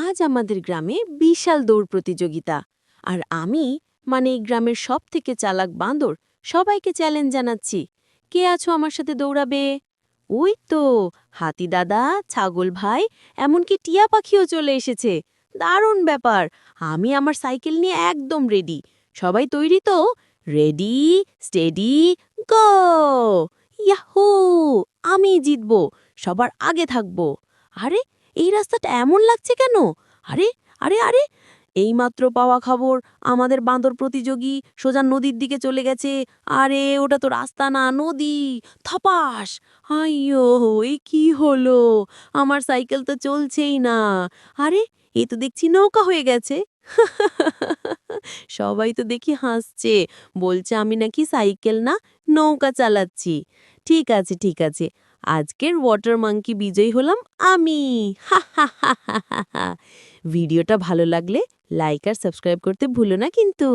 আজ আমাদের গ্রামে বিশাল দৌড় প্রতিযোগিতা। আর আমি এই গ্রামের সব থেকে চালাক বাঁদর সবাইকে চ্যালেঞ্জ জানাচ্ছি। কে আছো আমার সাথে দৌড়াবে? ওই তো হাতি দাদা, ছাগল ভাই, এমনকি টিয়া পাখিও চলে এসেছে। দারুণ ব্যাপার। আমি আমার সাইকেল নিয়ে একদম রেডি। সবাই তৈরি তো? রেডি, স্টেডি, গো! ইয়াহু! আমি জিতবো, সবার আগে থাকবো। আরে, এই রাস্তাটা এমন লাগছে কেন? আরে আরে আরে এইমাত্র পাওয়া খবর, আমাদের বাঁদর প্রতিযোগী সোজা নদীর দিকে চলে গেছে। আরে ওটা তো রাস্তা না, নদী। ধপাস! আইয়ো, এই কি হলো? আমার সাইকেল তো চলছেই না। আরে, এ তো দেখছি নৌকা হয়ে গেছে। সবাই তো দেখি হাসছে, বলছে আমি নাকি সাইকেল না, নৌকা চালাচ্ছি। ঠিক আছে ঠিক আছে, আজকের ওয়াটার মাঙ্কি বিজয়ী হলাম আমি। হা হা হা হা হা হা। ভিডিওটা ভালো লাগলে লাইক আর সাবস্ক্রাইব করতে ভুলো না কিন্তু।